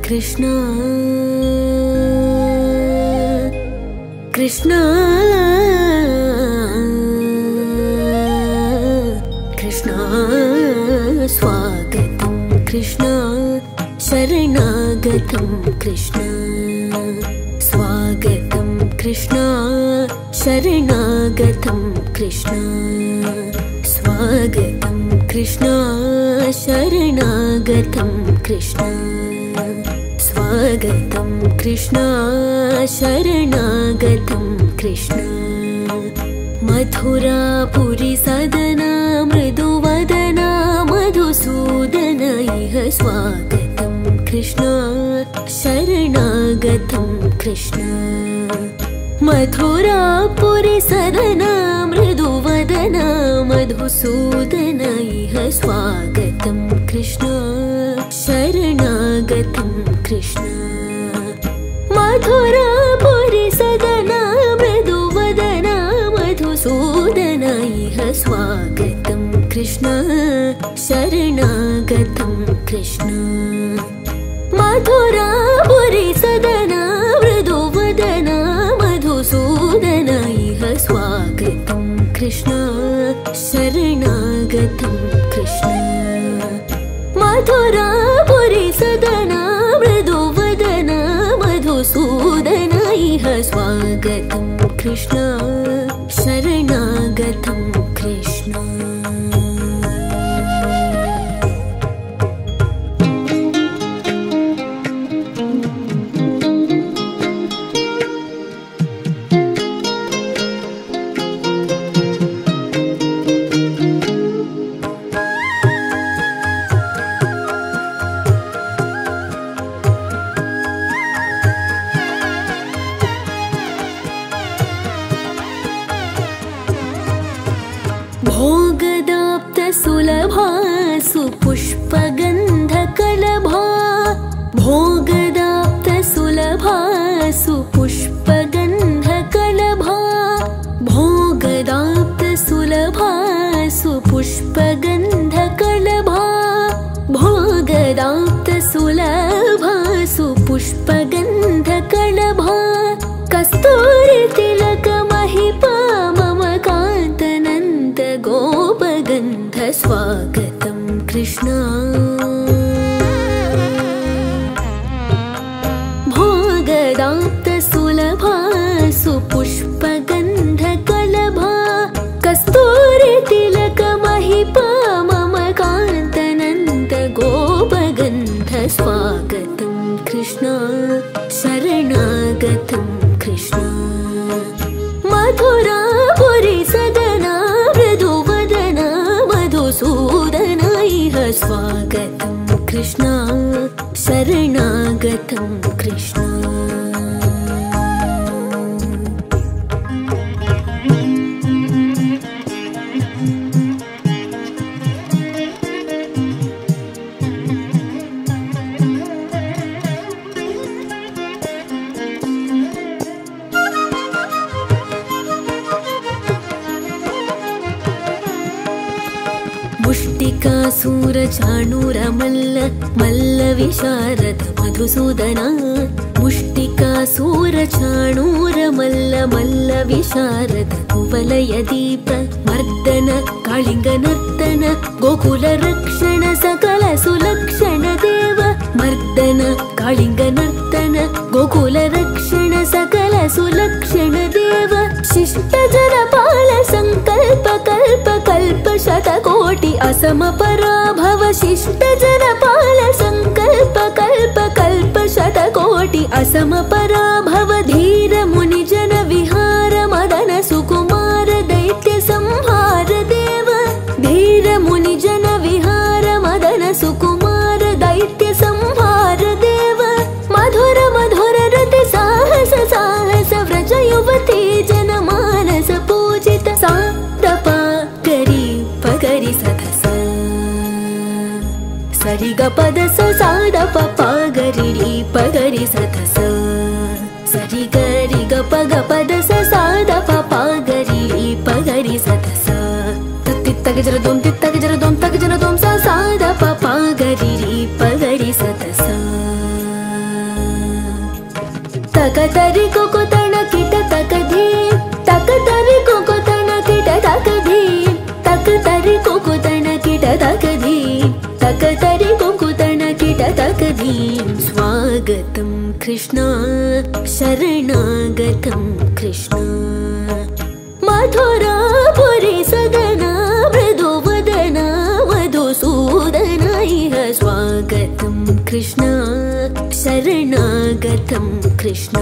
कृष्णा कृष्णा कृष्णा स्वागतं कृष्णा शरणागतं कृष्णा स्वागतं कृष्णा शरणागतं कृष्णा स्वागतं कृष्णा शरणागतं कृष्णा स्वागतं कृष्णा शरणागतं कृष्णा मथुरापुरी सदना मृदुवदना मधुसूदन इह स्वागतं कृष्णा शरणागतं कृष्णा मथुरापुरी सदना मृदुवदना मधुसूदन इह स्वागतं कृष्णा शरणागतं कृष्णा मथुरापुरी सदना मृदुवदना मधुसूदन इह स्वागतं कृष्णा शरणागतं कृष्णा मथुरापुरी सदना मृदुवदना मधुसूदन इह स्वागतं कृष्णा शरणागतं कृष्णा मथुरापुरी सदना मृदुवदना मधुसूदन इह स्वागतं कृष्णा शरणागतं कृष्णा भोगदाप्त सुलभा सुपुष्पगन्धकलभा भोगदाप्त सुलभा सुपुष्पगन्धकलभा भोगदाप्त सुलभा सुपुष्पगन्धकलभा भोगदाप्त सुलभा सुपुष्पगन्धकलभा कस्तूरी तिलक महिपा मम कान्तनन्द गोपगन्ध स्वागतं कृष्णा भोगदाप्त सुलभा सुपुष्पगन्धकलभा कस्तूरी तिलक महिपा मम कान्तनन्द गोपगन्ध स्वागतं कृष्णा शरणागतं कृष्णा मथुरापुरी सदना मृदुवदना मधुसूदन इह स्वागतं कृष्णा शरणागतं कृष्णा मुष्टिकासूर चाणूर मल्ल मल्ल विशारद मधुसूदना मुष्टिकासूर चाणूर मल्ल मल्ल विशारद कुवलय दीप मर्दन कालिंग नर्तन गोकुल रक्षण सकल सुलक्षण देव मर्दन कालिंग नर्तन गोकुल रक्षण सकल सुलक्षण देव शिष्ट जनपाल संकल्प कल्प कल्प शतकोटि असम पराभव शिष्ट जनपाल संकल्प कल्प कल्प शतकोटि असम पराभव धीर मुनि जन विहार मदन सुकुमार दैत्य संहार देव धीर मुनि जन विहार मदन सुकुमार दैत्य संहार देव मधुर मधुर रति साहस साहस व्रज युवती जन मानस पूजित सा दप करी पगरी सधस सरि ग पद सा द प गरि पगरि सधस सरि गरि ग प सा द प गरि पगरि सधस तग जर दोम तग जर दोम सा द प गरि पगरि सधस तक तरि को तण किट तक धी तक तरि को तण किट तक धी तक तरि को तण किट तक धी तक तरि को तण किट तक धी स्वागतं कृष्ण शरणागतं कृष्ण मथुरापुरी सदना मृदु वदना मधुसूदन इह स्वागतं कृष्ण शरणागतं कृष्ण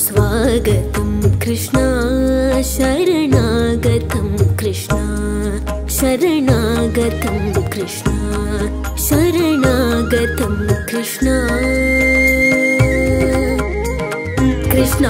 स्वागतं कृष्ण शरणागतं कृष्ण शरणागतं कृष्ण शरणागतं कृष्ण कृष्ण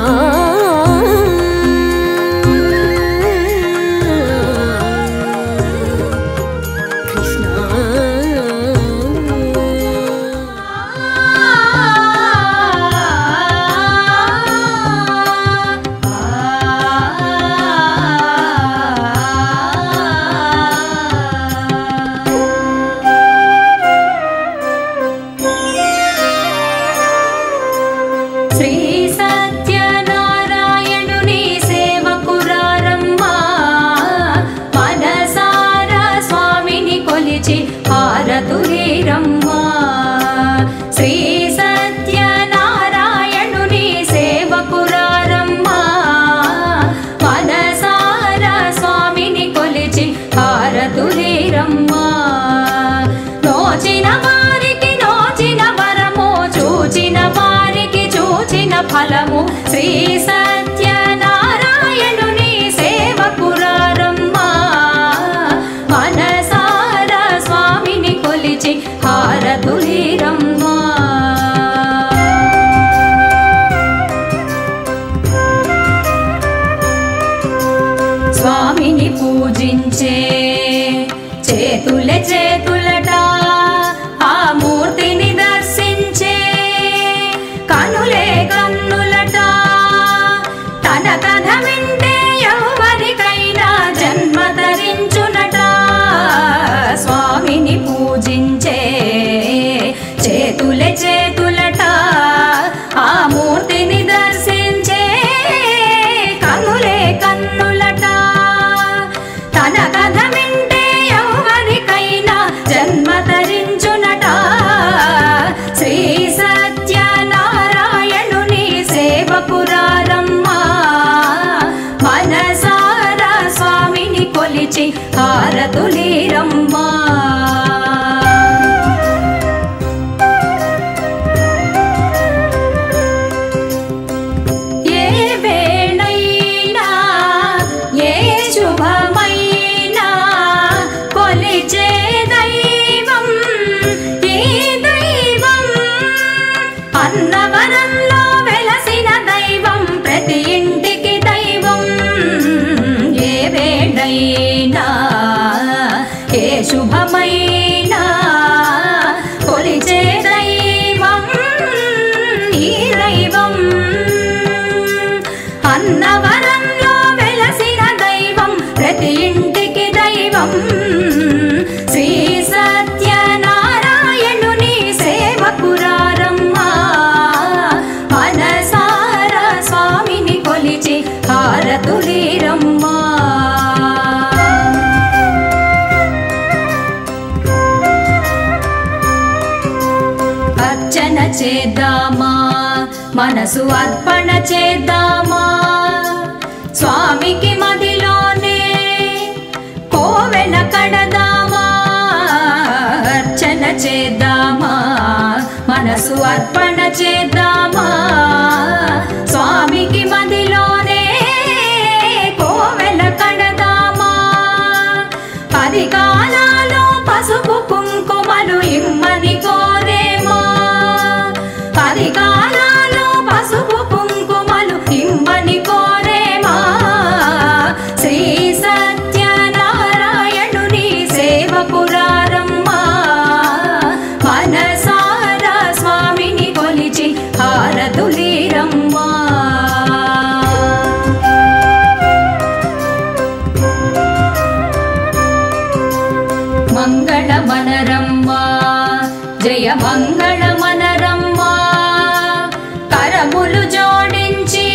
ఫలము శ్రీ సత్యనారాయణుని సేవకురారమ్మ మనసార స్వామిని కొలిచి హారతులీరమ్మ స్వామిని పూజించే చేతుల చేతులట ఆ మూర్తిని దర్శించే కనులే కన్నులట తన కథ వింటే ఎవరికైనా జన్మ ధరించునట స్వామిని పూజించే చేతుల చేతులట ఆ మూర్తిని దర్శించే కనులే కన్నులట తన కథ వింటే ఎవరికైనా జన్మ ధరించునట శ్రీ సత్యనారాయణుని సేవకురారమ్మ మనసు అర్పణ చేద్దామా స్వామికి మదిలోనే కోవెల కడదామా అర్చన చేద్దామా మనసు అర్పణ చేద్దామా స్వామికి మదిలోనే కోవెల కడదామా 10 కాలాలు పసుపు కుంకుమలు ఇమ్మని కోరేమా 10 కాలాలు పసుపు కుంకుమలు ఇమ్మని కోరేమా శ్రీ సత్యనారాయణుని సేవకురారమ్మా మనసారా స్వామిని కొలిచి హారతులీరమ్మా మంగళమనరమ్మా జయ మంగళమనరమ్మా కరములు జోడించి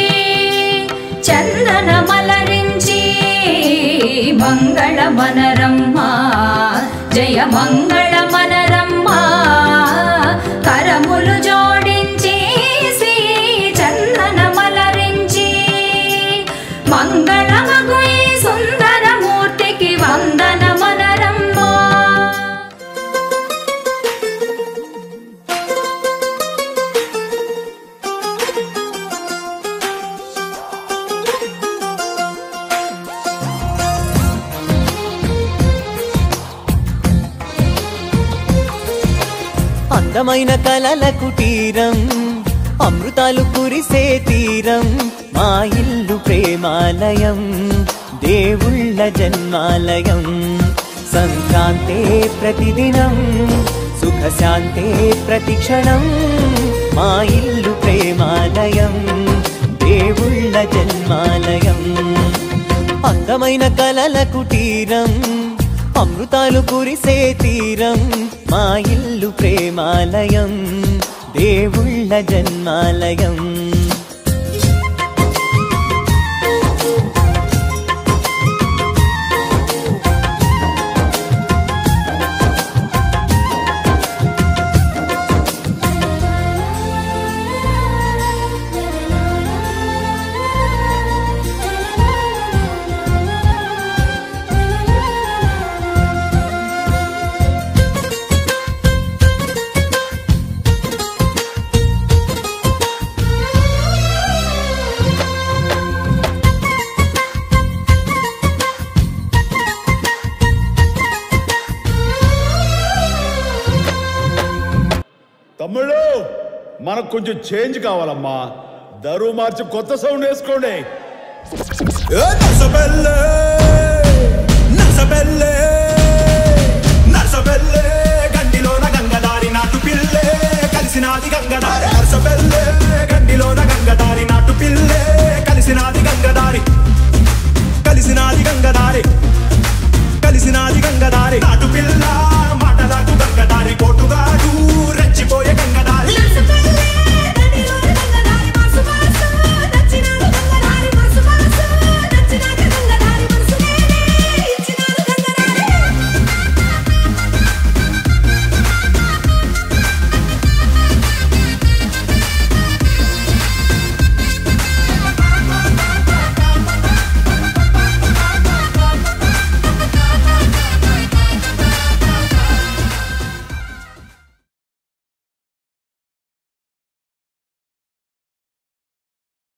చందన మలరించి మంగళమనరమ్మా జయ మంగళమనరమ్మా కరములు జోడించి శ్రీ చందన మలరించి మంగళమగు ఈ సుందరమూర్తికి వందనమనరమ్మా అందమైన కలల కుటీరం అమృతాలు కురిసే తీరం మా ఇల్లు ప్రేమాలయం దేవుళ్ళ జన్మాలయం సంక్రాంతే ప్రతిదినం సుఖశాంతే ప్రతిక్షణం మా ఇల్లు ప్రేమాలయం దేవుళ్ళ జన్మాలయం అందమైన కలల కుటీరం అమృతాలు కురిసే తీరం మా ఇల్లు ప్రేమాలయం దేవుళ్ళ జన్మాలయం తమ్ముళ్ళు మనకు కొంచెం చేంజ్ కావాలమ్మా దరువు మార్చి కొత్త సౌండ్ వేసుకోండి గండిలోన గంగదారి నాటు పిల్లే కలిసినాది గంగదారి గండిలోన